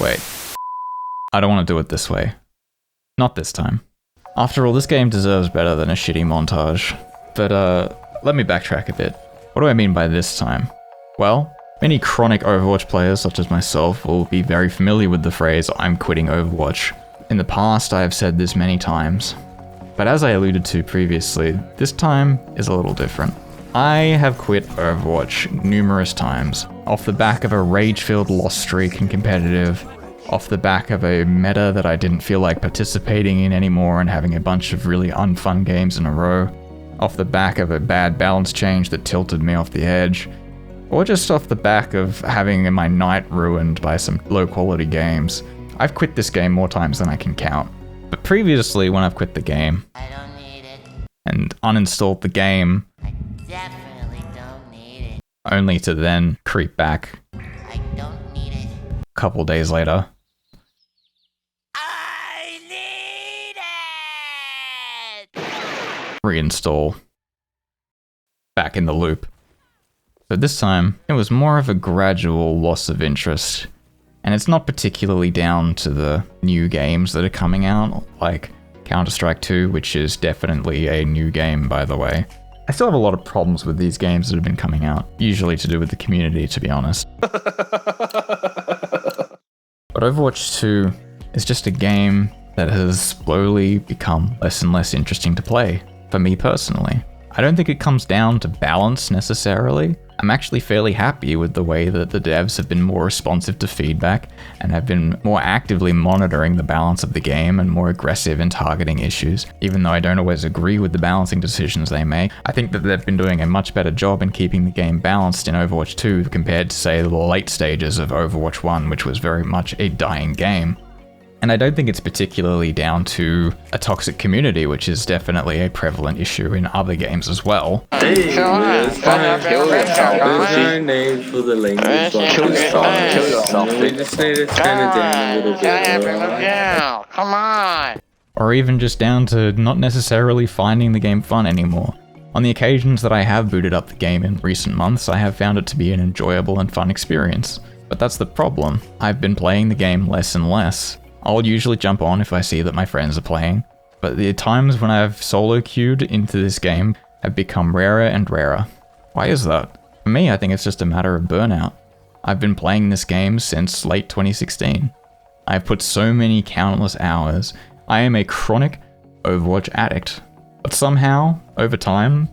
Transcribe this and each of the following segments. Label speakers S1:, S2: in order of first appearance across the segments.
S1: wait. I don't want to do it this way. Not this time. After all, this game deserves better than a shitty montage. But let me backtrack a bit. What do I mean by this time? Well, many chronic Overwatch players such as myself will be very familiar with the phrase, "I'm quitting Overwatch." In the past, I have said this many times. But as I alluded to previously, this time is a little different. I have quit Overwatch numerous times, off the back of a rage-filled loss streak in competitive, off the back of a meta that I didn't feel like participating in anymore and having a bunch of really unfun games in a row, off the back of a bad balance change that tilted me off the edge, or just off the back of having my night ruined by some low-quality games. I've quit this game more times than I can count. But previously, when I've quit the game,
S2: I don't need it.
S1: and uninstalled the game,
S2: I definitely don't need it.
S1: only to then creep back
S2: I don't need it.
S1: a couple days later.
S2: I need it!
S1: Reinstall. Back in the loop. But this time, it was more of a gradual loss of interest. And it's not particularly down to the new games that are coming out, like Counter-Strike 2, which is definitely a new game, by the way. I still have a lot of problems with these games that have been coming out, usually to do with the community, to be honest. But Overwatch 2 is just a game that has slowly become less and less interesting to play, for me personally. I don't think it comes down to balance necessarily. I'm actually fairly happy with the way that the devs have been more responsive to feedback and have been more actively monitoring the balance of the game and more aggressive in targeting issues. Even though I don't always agree with the balancing decisions they make, I think that they've been doing a much better job in keeping the game balanced in Overwatch 2 compared to, say, the late stages of Overwatch 1, which was very much a dying game. And I don't think it's particularly down to a toxic community, which is definitely a prevalent issue in other games as well.
S3: Hey, it's fine. Kill yourself. There's no need for the language. Kill yourself. Kill yourself. We just need to turn it down a little bit.
S2: Yeah, come on!
S1: Or even just down to not necessarily finding the game fun anymore. On the occasions that I have booted up the game in recent months, I have found it to be an enjoyable and fun experience. But that's the problem. I've been playing the game less and less. I'll usually jump on if I see that my friends are playing, but the times when I've solo queued into this game have become rarer and rarer. Why is that? For me, I think it's just a matter of burnout. I've been playing this game since late 2016. I've put so many countless hours. I am a chronic Overwatch addict. But somehow, over time,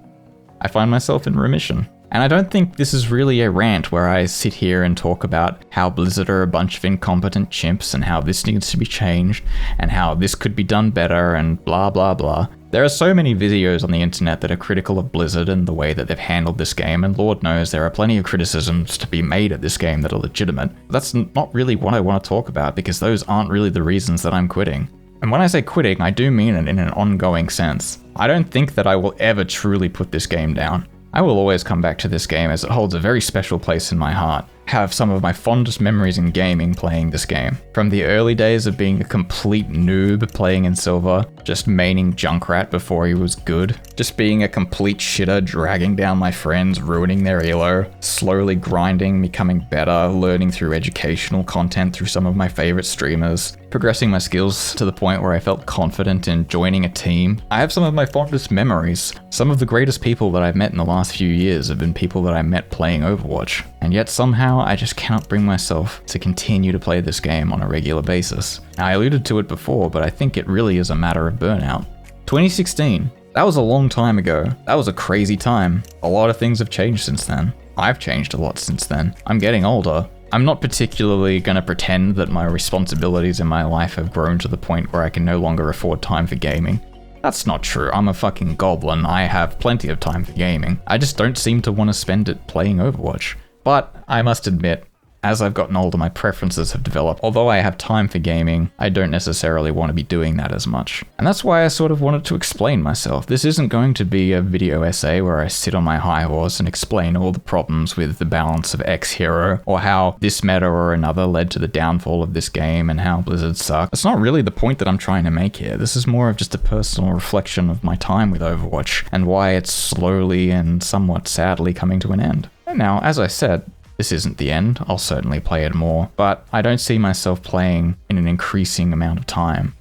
S1: I find myself in remission. And I don't think this is really a rant where I sit here and talk about how Blizzard are a bunch of incompetent chimps and how this needs to be changed and how this could be done better and blah blah blah. There are so many videos on the internet that are critical of Blizzard and the way that they've handled this game, and Lord knows there are plenty of criticisms to be made at this game that are legitimate. That's not really what I want to talk about because those aren't really the reasons that I'm quitting. And when I say quitting, I do mean it in an ongoing sense. I don't think that I will ever truly put this game down. I will always come back to this game as it holds a very special place in my heart. Have some of my fondest memories in gaming playing this game. From the early days of being a complete noob playing in Silver, just maining Junkrat before he was good, just being a complete shitter, dragging down my friends, ruining their elo, slowly grinding, becoming better, learning through educational content through some of my favorite streamers, progressing my skills to the point where I felt confident in joining a team. I have some of my fondest memories. Some of the greatest people that I've met in the last few years have been people that I met playing Overwatch, and yet somehow I just cannot bring myself to continue to play this game on a regular basis. Now, I alluded to it before, but I think it really is a matter of burnout. 2016, that was a long time ago. That was a crazy time. A lot of things have changed since then. I've changed a lot since then. I'm getting older. I'm not particularly going to pretend that my responsibilities in my life have grown to the point where I can no longer afford time for gaming. That's not true. I'm a fucking goblin. I have plenty of time for gaming. I just don't seem to want to spend it playing Overwatch. But I must admit, as I've gotten older, my preferences have developed. Although I have time for gaming, I don't necessarily want to be doing that as much. And that's why I sort of wanted to explain myself. This isn't going to be a video essay where I sit on my high horse and explain all the problems with the balance of X hero, or how this meta or another led to the downfall of this game and how Blizzard sucks. That's not really the point that I'm trying to make here. This is more of just a personal reflection of my time with Overwatch and why it's slowly and somewhat sadly coming to an end. Now, as I said, This isn't the end, I'll certainly play it more, but I don't see myself playing in an increasing amount of time.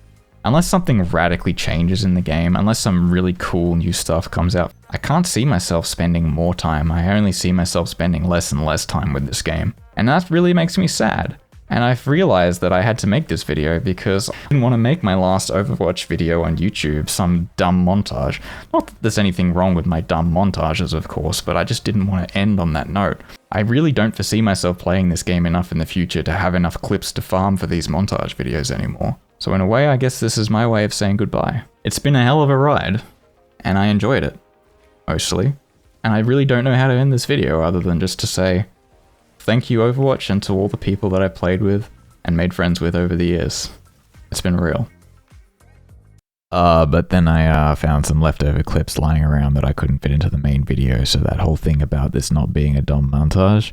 S1: Unless something radically changes in the game, unless some really cool new stuff comes out, I can't see myself spending more time. I only see myself spending less and less time with this game. And that really makes me sad. And I've realized that I had to make this video because I didn't want to make my last Overwatch video on YouTube some dumb montage. Not that there's anything wrong with my dumb montages, of course, but I just didn't want to end on that note. I really don't foresee myself playing this game enough in the future to have enough clips to farm for these montage videos anymore. So in a way, I guess this is my way of saying goodbye. It's been a hell of a ride, and I enjoyed it, mostly. And I really don't know how to end this video other than just to say, thank you, Overwatch, and to all the people that I played with and made friends with over the years. It's been real. But then I found some leftover clips lying around that I couldn't fit into the main video, so that whole thing about this not being a dumb montage.